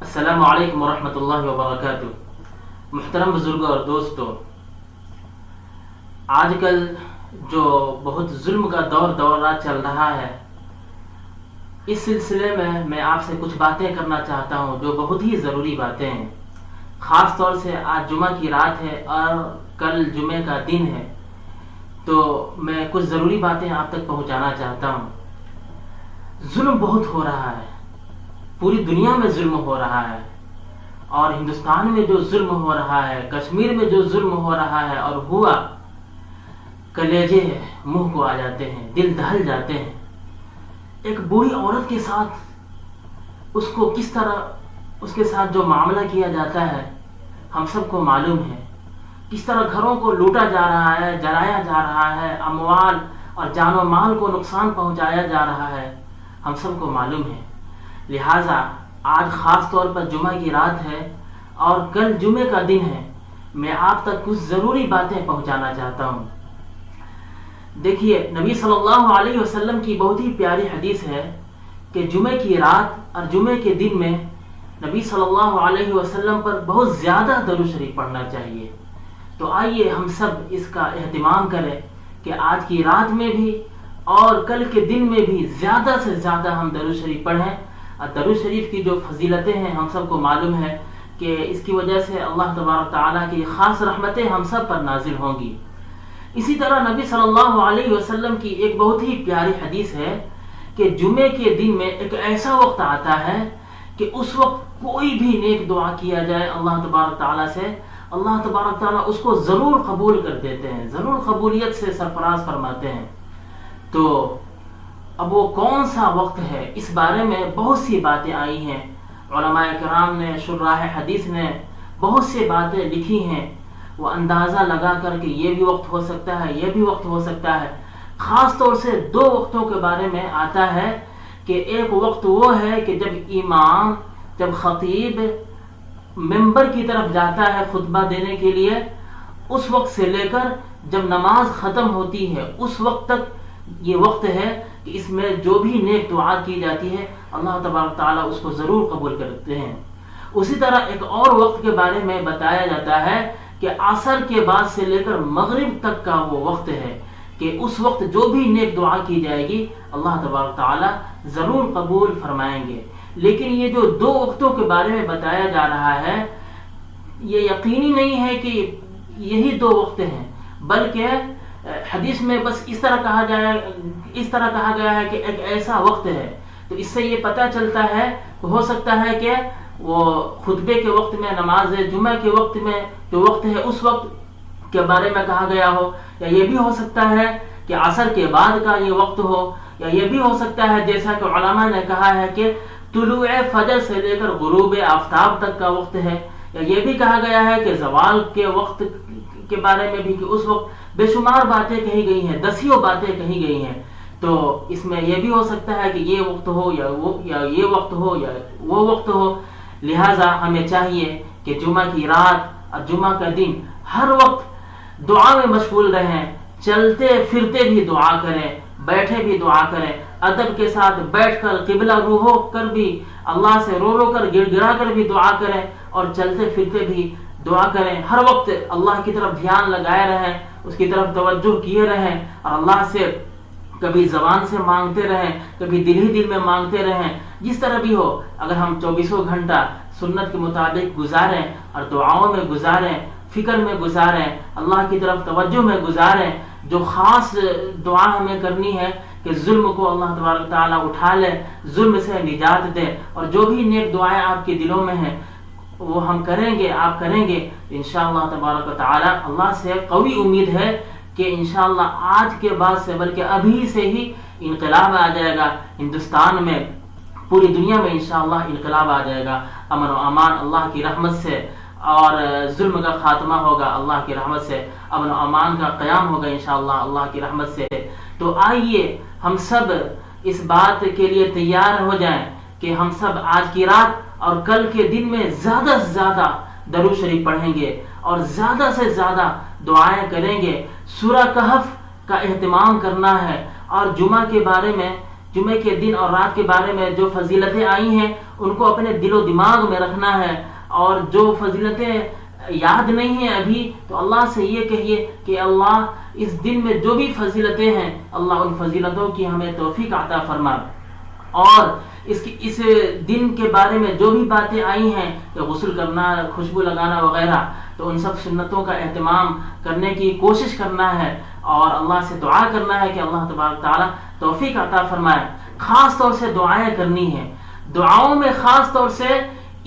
السلام علیکم ورحمۃ اللہ وبرکاتہ۔ محترم بزرگوں اور دوستوں، آج کل جو بہت ظلم کا دورہ چل رہا ہے، اس سلسلے میں میں آپ سے کچھ باتیں کرنا چاہتا ہوں جو بہت ہی ضروری باتیں ہیں۔ خاص طور سے آج جمعہ کی رات ہے اور کل جمعے کا دن ہے، تو میں کچھ ضروری باتیں آپ تک پہنچانا چاہتا ہوں۔ ظلم بہت ہو رہا ہے، پوری دنیا میں ظلم ہو رہا ہے، اور ہندوستان میں جو ظلم ہو رہا ہے، کشمیر میں جو ظلم ہو رہا ہے اور ہوا، کلیجے منہ کو آ جاتے ہیں، دل دہل جاتے ہیں۔ ایک بوڑھی عورت کے ساتھ اس کو کس طرح اس کے ساتھ جو معاملہ کیا جاتا ہے ہم سب کو معلوم ہے۔ کس طرح گھروں کو لوٹا جا رہا ہے، جلایا جا رہا ہے، اموال اور جان و مال کو نقصان پہنچایا جا رہا ہے، ہم سب کو معلوم ہے۔ لہٰذا آج خاص طور پر جمعہ کی رات ہے اور کل جمعے کا دن ہے، میں آپ تک کچھ ضروری باتیں پہنچانا چاہتا ہوں۔ دیکھیے، نبی صلی اللہ علیہ وسلم کی بہت ہی پیاری حدیث ہے کہ جمعے کی رات اور جمعے کے دن میں نبی صلی اللہ علیہ وسلم پر بہت زیادہ درود شریف پڑھنا چاہیے۔ تو آئیے ہم سب اس کا اہتمام کریں کہ آج کی رات میں بھی اور کل کے دن میں بھی زیادہ سے زیادہ ہم درود شریف پڑھیں۔ اور درود شریف کی جو فضیلتیں ہیں ہم سب کو معلوم ہے کہ اس کی وجہ سے اللہ تبارک تعالیٰ کی خاص رحمتیں ہم سب پر نازل ہوں گی۔ اسی طرح نبی صلی اللہ علیہ وسلم کی ایک بہت ہی پیاری حدیث ہے کہ جمعے کے دن میں ایک ایسا وقت آتا ہے کہ اس وقت کوئی بھی نیک دعا کیا جائے اللہ تبارک تعالیٰ سے، اللہ تبارک تعالیٰ اس کو ضرور قبول کر دیتے ہیں، ضرور قبولیت سے سرفراز فرماتے ہیں۔ تو اب وہ کون سا وقت ہے، اس بارے میں بہت سی باتیں آئی ہیں، علماء کرام نے، شراح حدیث نے بہت سی باتیں لکھی ہیں۔ وہ اندازہ لگا کر کہ یہ بھی وقت ہو سکتا ہے، یہ بھی وقت ہو سکتا ہے۔ خاص طور سے دو وقتوں کے بارے میں آتا ہے کہ ایک وقت وہ ہے کہ جب امام، جب خطیب ممبر کی طرف جاتا ہے خطبہ دینے کے لیے، اس وقت سے لے کر جب نماز ختم ہوتی ہے اس وقت تک یہ وقت ہے کہ اس میں جو بھی نیک دعا کی جاتی ہے اللہ تبارک تعالیٰ اس کو ضرور قبول کرتے ہیں۔ اسی طرح ایک اور وقت کے بارے میں بتایا جاتا ہے کہ عصر کے بعد سے لے کر مغرب تک کا وہ وقت ہے کہ اس وقت جو بھی نیک دعا کی جائے گی اللہ تبارک تعالیٰ ضرور قبول فرمائیں گے۔ لیکن یہ جو دو وقتوں کے بارے میں بتایا جا رہا ہے، یہ یقینی نہیں ہے کہ یہی دو وقت ہیں، بلکہ حدیث میں بس اس طرح کہا گیا ہے کہ ایک ایسا وقت ہے۔ تو اس سے یہ پتہ چلتا ہے کہ ہو سکتا ہے کہ وہ خطبے کے وقت میں، نماز جمعہ کے وقت میں جو وقت ہے اس وقت کے بارے میں کہا گیا ہو، یا یہ بھی ہو سکتا ہے کہ عصر کے بعد کا یہ وقت ہو، یا یہ بھی ہو سکتا ہے جیسا کہ علماء نے کہا ہے کہ طلوع فجر سے لے کر غروب آفتاب تک کا وقت ہے، یا یہ بھی کہا گیا ہے کہ زوال کے وقت کے بارے میں بھی کہ اس وقت بے شمار باتیں کہی گئی ہیں، دسیوں باتیں کہی گئی ہیں۔ تو اس میں یہ بھی ہو سکتا ہے کہ یہ وقت ہو یا یہ وقت ہو یا وہ وقت ہو۔ لہٰذا ہمیں چاہیے کہ جمعہ کی رات اور جمعہ کا دن ہر وقت دعا میں مشغول رہیں، چلتے پھرتے بھی دعا کریں، بیٹھے بھی دعا کریں، ادب کے ساتھ بیٹھ کر قبلہ رو ہو کر بھی اللہ سے رو رو کر گڑ گڑا کر بھی دعا کریں، اور چلتے پھرتے بھی دعا کریں۔ ہر وقت اللہ کی طرف دھیان لگائے رہیں، اس کی طرف توجہ کیے رہیں، اور اللہ سے کبھی زبان سے مانگتے رہیں، کبھی دل ہی دل میں مانگتے رہیں۔ جس طرح بھی ہو، اگر ہم 24 گھنٹہ سنت کے مطابق گزاریں اور دعاؤں میں گزاریں، فکر میں گزاریں، اللہ کی طرف توجہ میں گزاریں، جو خاص دعا ہمیں کرنی ہے کہ ظلم کو اللہ تبارک تعالیٰ اٹھا لے، ظلم سے نجات دے، اور جو بھی نیک دعائیں آپ کے دلوں میں ہیں وہ ہم کریں گے، آپ کریں گے، انشاءاللہ تبارک و تعالی۔ اللہ سے قوی امید ہے کہ انشاءاللہ آج کے بعد سے بلکہ ابھی سے ہی انقلاب آ جائے گا ہندوستان میں، پوری دنیا میں انشاءاللہ انقلاب آ جائے گا، امن و امان اللہ کی رحمت سے، اور ظلم کا خاتمہ ہوگا اللہ کی رحمت سے، امن و امان کا قیام ہوگا انشاءاللہ اللہ کی رحمت سے۔ تو آئیے ہم سب اس بات کے لیے تیار ہو جائیں کہ ہم سب آج کی رات اور کل کے دن میں زیادہ سے زیادہ درود شریف پڑھیں گے اور زیادہ سے زیادہ دعائیں کریں گے۔ سورہ کہف کا اہتمام کرنا ہے، اور جمعہ کے بارے میں جمعے کے دن اور رات کے بارے میں جو فضیلتیں آئی ہیں ان کو اپنے دل و دماغ میں رکھنا ہے، اور جو فضیلتیں یاد نہیں ہیں ابھی تو اللہ سے یہ کہیے کہ اللہ اس دن میں جو بھی فضیلتیں ہیں اللہ ان فضیلتوں کی ہمیں توفیق عطا فرما، اور اس دن کے بارے میں جو بھی باتیں آئی ہیں کہ غسل کرنا، خوشبو لگانا وغیرہ، تو ان سب سنتوں کا اہتمام کرنے کی کوشش کرنا ہے اور اللہ سے دعا کرنا ہے کہ اللہ تبارک تعالیٰ توفیق عطا فرمائے۔ خاص طور سے دعائیں کرنی ہیں، دعاؤں میں خاص طور سے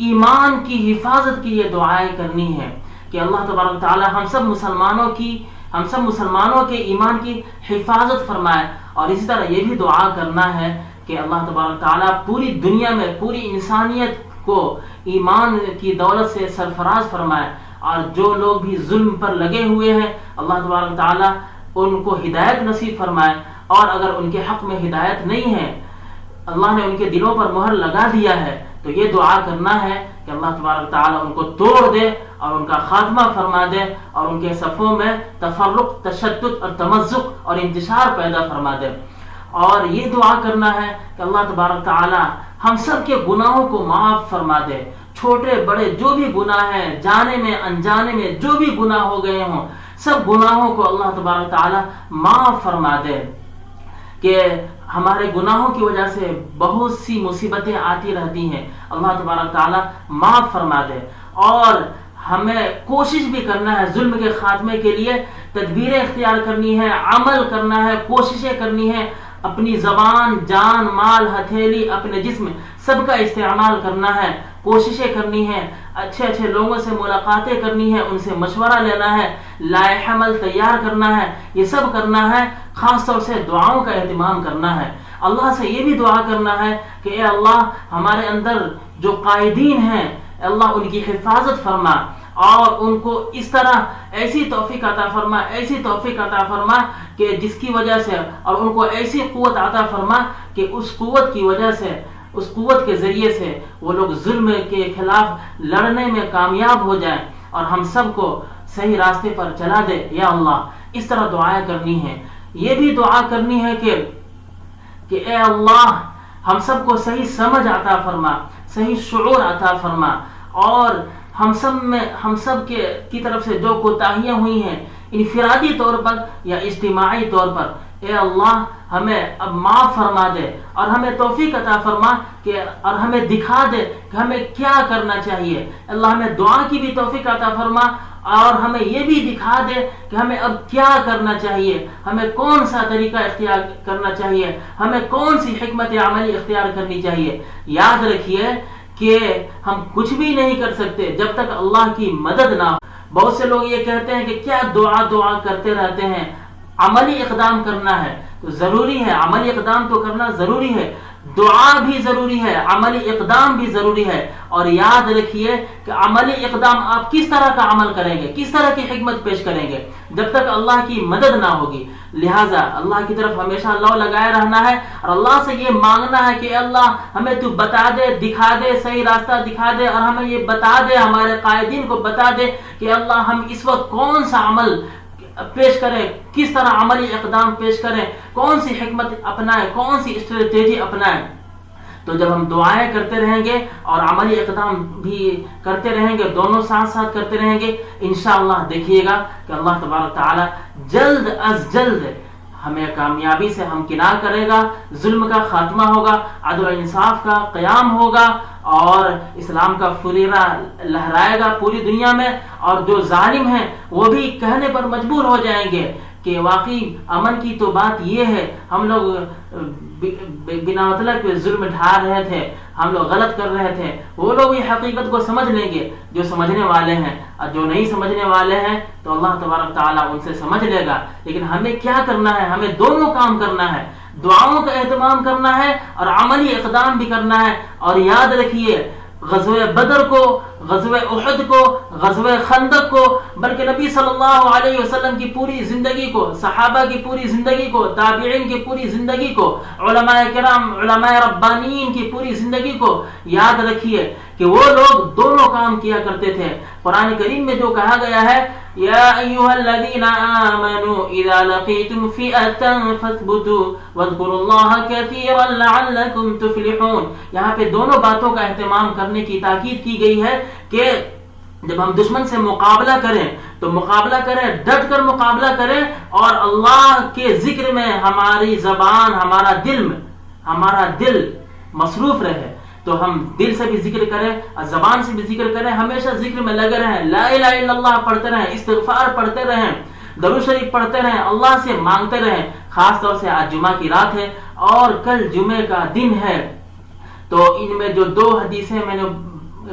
ایمان کی حفاظت کی یہ دعائیں کرنی ہے کہ اللہ تبارک تعالیٰ ہم سب مسلمانوں کے ایمان کی حفاظت فرمائے، اور اسی طرح یہ بھی دعا کرنا ہے کہ اللہ تبارک تعالیٰ پوری دنیا میں پوری انسانیت کو ایمان کی دولت سے سرفراز فرمائے، اور جو لوگ بھی ظلم پر لگے ہوئے ہیں اللہ تبارک تعالیٰ ان کو ہدایت نصیب فرمائے، اور اگر ان کے حق میں ہدایت نہیں ہے، اللہ نے ان کے دلوں پر مہر لگا دیا ہے، تو یہ دعا کرنا ہے کہ اللہ تبارک تعالیٰ ان کو توڑ دے اور ان کا خاتمہ فرما دے، اور ان کے صفوں میں تفرق، تشدد اور تمزق اور انتشار پیدا فرما دے۔ اور یہ دعا کرنا ہے کہ اللہ تبارک تعالیٰ ہم سب کے گناہوں کو معاف فرما دے، چھوٹے بڑے جو بھی گناہ ہیں، جانے میں انجانے میں جو بھی گناہ ہو گئے ہوں، سب گناہوں کو اللہ تبارک تعالیٰ معاف فرما دے، کہ ہمارے گناہوں کی وجہ سے بہت سی مصیبتیں آتی رہتی ہیں، اللہ تبارک تعالیٰ معاف فرما دے۔ اور ہمیں کوشش بھی کرنا ہے ظلم کے خاتمے کے لیے، تدبیریں اختیار کرنی ہے، عمل کرنا ہے، کوششیں کرنی ہے، اپنی زبان، جان، مال، ہتھیلی، اپنے جسم سب کا استعمال کرنا ہے، کوششیں کرنی ہے، اچھے اچھے لوگوں سے ملاقاتیں کرنی ہے، ان سے مشورہ لینا ہے، لائحہ عمل تیار کرنا ہے، یہ سب کرنا ہے۔ خاص طور سے دعاؤں کا اہتمام کرنا ہے، اللہ سے یہ بھی دعا کرنا ہے کہ اے اللہ ہمارے اندر جو قائدین ہیں اللہ ان کی حفاظت فرما، اور ان کو اس طرح ایسی توفیق عطا فرما کہ جس کی وجہ سے، اور ان کو ایسی قوت عطا فرما کہ اس قوت کی وجہ سے، اس قوت کے ذریعے سے وہ لوگ ظلم کے خلاف لڑنے میں کامیاب ہو جائیں اور ہم سب کو صحیح راستے پر چلا دے یا اللہ۔ اس طرح دعائیں کرنی ہیں۔ یہ بھی دعا کرنی ہے کہ اے اللہ ہم سب کو صحیح سمجھ عطا فرما، صحیح شعور عطا فرما، اور ہم سب کی طرف سے جو کوتاہیاں ہوئی ہیں انفرادی طور پر یا اجتماعی طور پر، اے اللہ ہمیں اب معاف فرما دے اور ہمیں توفیق عطا فرما اور ہمیں دکھا دے کہ ہمیں کیا کرنا چاہیے۔ اللہ ہمیں دعا کی بھی توفیق عطا فرما اور ہمیں یہ بھی دکھا دے کہ ہمیں اب کیا کرنا چاہیے، ہمیں کون سا طریقہ اختیار کرنا چاہیے، ہمیں کون سی حکمت عملی اختیار کرنی چاہیے۔ یاد رکھیے کہ ہم کچھ بھی نہیں کر سکتے جب تک اللہ کی مدد نہ ہو۔ بہت سے لوگ یہ کہتے ہیں کہ کیا دعا کرتے رہتے ہیں، عملی اقدام کرنا ہے تو ضروری ہے، عملی اقدام تو کرنا ضروری ہے، دعا بھی ضروری ہے، عملی اقدام بھی ضروری ہے۔ اور یاد رکھیے کہ عملی اقدام آپ کس طرح کا عمل کریں گے، کس طرح کی حکمت پیش کریں گے جب تک اللہ کی مدد نہ ہوگی۔ لہٰذا اللہ کی طرف ہمیشہ لو لگائے رہنا ہے اور اللہ سے یہ مانگنا ہے کہ اللہ ہمیں تو بتا دے، دکھا دے، صحیح راستہ دکھا دے، اور ہمیں یہ بتا دے، ہمارے قائدین کو بتا دے کہ اللہ ہم اس وقت کون سا عمل پیش کریں، کس طرح عملی اقدام پیش کریں، کون سی حکمت اپنائیں، کون سی اسٹریٹجی اپنائیں۔ تو جب ہم دعائیں کرتے رہیں گے اور عملی اقدام بھی کرتے رہیں گے، دونوں ساتھ ساتھ کرتے رہیں گے، انشاءاللہ دیکھیے گا کہ اللہ تبارک تعالی جلد از جلد ہمیں کامیابی سے ہمکنار کرے گا، ظلم کا خاتمہ ہوگا، عدل و انصاف کا قیام ہوگا، اور اسلام کا فریرہ لہرائے گا پوری دنیا میں، اور جو ظالم ہیں وہ بھی کہنے پر مجبور ہو جائیں گے کہ واقعی امن کی تو بات یہ ہے، ہم لوگ بنا مطلب پہ ظلم ڈھا رہے تھے، ہم لوگ غلط کر رہے تھے۔ وہ لوگ یہ حقیقت کو سمجھ لیں گے جو سمجھنے والے ہیں، اور جو نہیں سمجھنے والے ہیں تو اللہ تبارک تعالیٰ ان سے سمجھ لے گا۔ لیکن ہمیں کیا کرنا ہے؟ ہمیں دونوں کام کرنا ہے، دعاؤں کا اہتمام کرنا ہے اور عملی اقدام بھی کرنا ہے۔ اور یاد رکھیے غزوہ بدر کو، غزوہ احد کو، غزوہ خندق کو، بلکہ نبی صلی اللہ علیہ وسلم کی پوری زندگی کو، صحابہ کی پوری زندگی کو، تابعین کی پوری زندگی کو، علماء کرام، علماء ربانیین کی پوری زندگی کو یاد رکھیے کہ کہ وہ لوگ دونوں کام کیا کرتے تھے. قرآن کریم میں جو کہا گیا ہے یا ایھا الذین آمنوا اذا لقیتم فئۃ فاثبتوا واذکروا اللہ کثیرا لعلکم تفلحون. یہاں پہ دونوں باتوں کا اہتمام کرنے کی تاکید کی گئی ہے کہ جب ہم دشمن سے مقابلہ کریں تو مقابلہ کریں، ڈٹ کر مقابلہ کریں، اور اللہ کے ذکر میں ہماری زبان، ہمارا دل مصروف رہے. تو ہم دل سے بھی ذکر کریں اور زبان سے بھی ذکر کریں، ہمیشہ ذکر میں لگے رہیں، لا الہ الا اللہ پڑھتے رہیں، استغفار پڑھتے رہیں، درود شریف پڑھتے رہیں، اللہ سے مانگتے رہیں. خاص طور سے آج جمعہ کی رات ہے اور کل جمعے کا دن ہے. تو ان میں جو 2 حدیثیں میں نے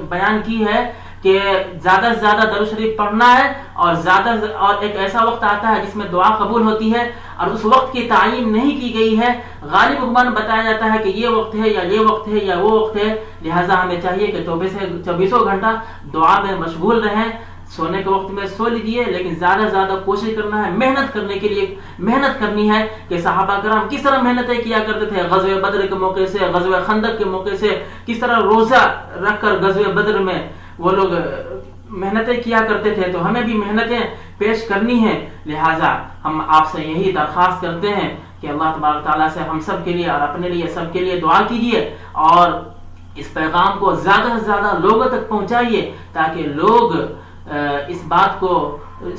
بیان کی ہے کہ زیادہ سے زیادہ درود شریف پڑھنا ہے، اور ایک ایسا وقت آتا ہے جس میں دعا قبول ہوتی ہے، اور اس وقت کی تعین نہیں کی گئی ہے. غالب عموماً بتایا جاتا ہے کہ یہ وقت ہے یا یہ وقت ہے یا وہ وقت ہے. لہٰذا ہمیں چاہیے کہ 24 گھنٹہ دعا میں مشغول رہیں. سونے کے وقت میں سو لیجیے، لیکن زیادہ سے زیادہ کوشش کرنا ہے، محنت کرنے کے لیے محنت کرنی ہے کہ صحابہ کرام کس طرح محنتیں کیا کرتے تھے. غزوہ بدر کے موقع سے، غزوہ خندق کے موقع سے کس طرح روزہ رکھ کر غزوہ بدر میں وہ لوگ محنتیں کیا کرتے تھے. تو ہمیں بھی محنتیں پیش کرنی ہیں. لہٰذا ہم آپ سے یہی درخواست کرتے ہیں کہ اللہ تبارک تعالیٰ سے ہم سب کے لیے اور اپنے لیے سب کے لیے دعا کیجیے، اور اس پیغام کو زیادہ سے زیادہ لوگوں تک پہنچائیے تاکہ لوگ اس بات کو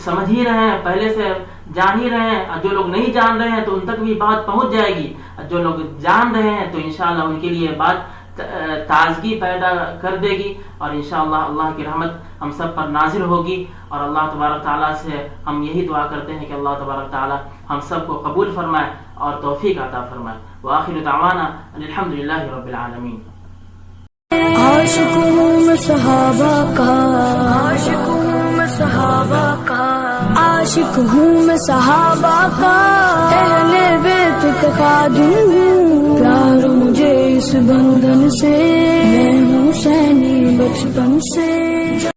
سمجھ ہی رہے ہیں، پہلے سے جان ہی رہے ہیں. جو لوگ نہیں جان رہے ہیں تو ان تک بھی بات پہنچ جائے گی. جو لوگ جان رہے ہیں تو انشاءاللہ ان کے لیے بات تازگی پیدا کر دے گی، اور انشاءاللہ اللہ کی رحمت ہم سب پر نازل ہوگی. اور اللہ تبارک تعالیٰ سے ہم یہی دعا کرتے ہیں کہ اللہ تبارک تعالیٰ ہم سب کو قبول فرمائے اور توفیق عطا فرمائے. وآخر دعوانا الحمدللہ رب العالمین. عاشق ہوں میں صحابہ کا، عاشق ہوں میں صحابہ کا، عاشق ہوں میں صحابہ کا، اہل بیت کا خادم ہوں. پیار مجھے اس بندھن سے، میں ہوں حسینی بچپن سے.